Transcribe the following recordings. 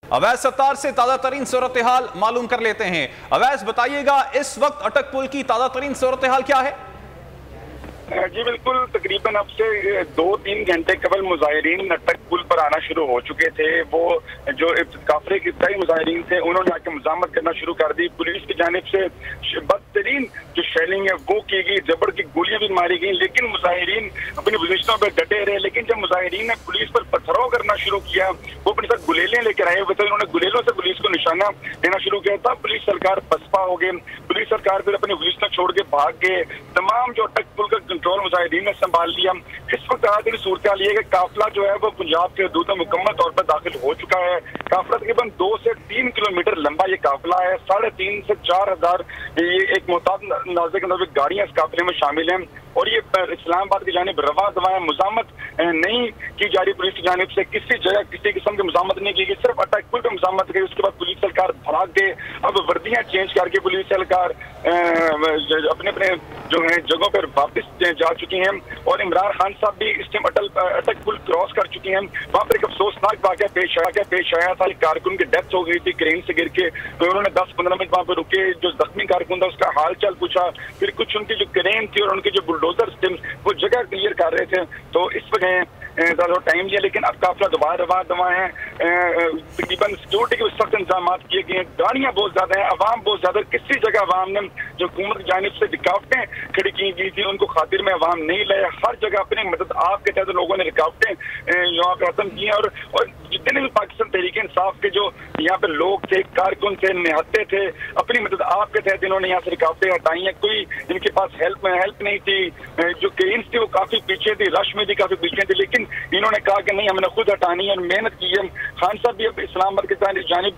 अवैस सत्तार से ताजा तरीन सूरत हाल मालूम कर लेते हैं। अवैस बताइएगा, इस वक्त अटक पुल की ताजा तरीन सूरत हाल क्या है? जी बिल्कुल, तकरीबन अब से 2-3 घंटे कबल मुजाहिरीन अटक पुल पर आना शुरू हो चुके थे। वो जो काफिले के कई मुजाहिरीन थे उन्होंने आके मजामत करना शुरू कर दी। पुलिस की जानिब से बदतरीन जो शेलिंग है वो की गई, जबर की गोलियां भी मारी गई, लेकिन मुजाहिरीन अपनी पोजीशनों पर डटे रहे। लेकिन जब मुजाहिरीन ने पुलिस पर पथराव करना शुरू किया, वो अपने साथ गुलेलें लेकर आए हुए थे, उन्होंने गुलेलों से पुलिस को निशाना देना शुरू किया था। पुलिस सरकार पसपा हो गई, पुलिस सरकार फिर अपनी पोजीशन छोड़ के भाग गए। तमाम जो अटक पुल का कंट्रोल मुजाहिदीन ने संभाल लिया। इस वक्त आखिरी सूरत हाल ये है कि काफिला जो है वो पंजाब के हदूद में मुकम्मल तौर पर दाखिल हो चुका है। काफिला तकरीबन 2 से 3 किलोमीटर लंबा ये काफिला है। 3,500 से 4,000 ये एक मोहताज नाज़े के मुताबिक गाड़ियां इस काफिले में शामिल हैं और ये इस्लामाबाद की जानिब रवा दवाएं मुजामत नहीं की जा रही। पुलिस की जानिब से किसी जगह किसी किस्म की मुजामत नहीं की गई, सिर्फ अटक पुल पर मुजामत की। उसके बाद पुलिस सरकार भाग गए। अब वर्दियां चेंज करके पुलिस सरकार अपने अपने जो है जगहों पर वापस जा चुकी हैं और इमरान खान साहब भी इस टाइम अटक पुल क्रॉस कर चुकी हैं। वहाँ पर एक अफसोसनाक वाक़या पेश आया था। एक कारकुन की डेथ हो गई थी क्रेन से गिर के, तो उन्होंने 10-15 मिनट वहाँ पर रुके, जो जख्मी कारकुन था उसका हाल चाल पूछा, फिर कुछ उनकी जो क्रेन थी और उनके जो बुलडोजर थे वो जगह क्लियर कर रहे थे। तो इस वजह ज़्यादा टाइम लिया, लेकिन अब काफिला दोबारा दवा है। तकरीबन सिक्योरिटी के सख्त इंतजाम किए गए हैं, गाड़ियां बहुत ज्यादा है, अवाम बहुत ज्यादा। किसी जगह अवाम ने जो हुकूमत की जानिब से रुकावटें खड़ी की गई थी उनको खातिर में अवाम नहीं लाया। हर जगह अपनी मदद आपके तहत लोगों ने रुकावटें यहाँ पे खत्म की हैं और जितने भी पाकिस्तान तहरीक इंसाफ के जो यहाँ पे लोग थे, कारकुन थे, निहत्ते थे, अपनी मदद आपके तहत इन्होंने यहाँ से रुकावटें हटाई हैं। कोई इनके पास हेल्प नहीं थी। जो क्रेन्स थी वो काफी पीछे थी, रश में भी काफी पीछे थी, लेकिन इन्होंने कहा कि नहीं, हमने खुद हटानी है, मेहनत की है। खान साहब भी अब इस्लामाबाद की जानिब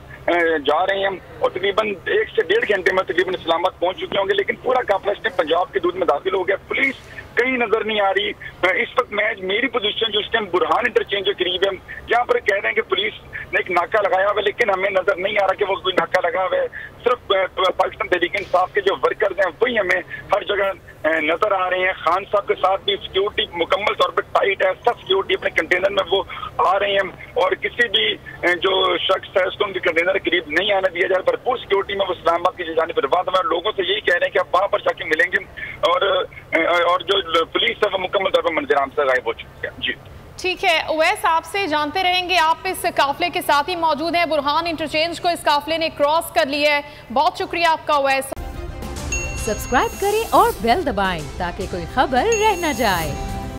जा रहे हैं और तकरीबन 1 से 1.5 घंटे में तकरीबन इस्लामाबाद पहुंच चुके होंगे, लेकिन पूरा काफिला इसमें पंजाब के दूध में दाखिल हो गया। पुलिस कहीं नजर नहीं आ रही। इस वक्त मेरी पोजीशन जो इस टाइम बुरहान इंटरचेंज के करीब है, यहाँ पर कह रहे हैं कि पुलिस ने एक नाका लगाया हुआ है, लेकिन हमें नजर नहीं आ रहा कि वो कोई नाका लगा हुआ है। सिर्फ पाकिस्तान तहरीक इंसाफ के जो वर्कर्स हैं वही हमें हर जगह नजर आ रहे हैं। खान साहब के साथ भी सिक्योरिटी मुकम्मल तौर पर टाइट है, सब सिक्योरिटी अपने कंटेनर में वो आ रहे हैं और किसी भी जो शख्स है उसको उनके कंटेनर के करीब नहीं आने दिया जाए। भरपूर सिक्योरिटी में वो इस्लामाबाद की जानिब रवाना है। लोगों से यही कह रहे हैं कि आप वहां पर जाके मिलेंगे और जो पुलिस है वो मुकम्मल तौर पर मंजराम से गायब हो चुकी है। जी ठीक है उवैस, आपसे जानते रहेंगे। आप इस काफिले के साथ ही मौजूद हैं। बुरहान इंटरचेंज को इस काफिले ने क्रॉस कर लिया है। बहुत शुक्रिया आपका उवैस। सब्सक्राइब करें और बेल दबाएं ताकि कोई खबर रह न जाए।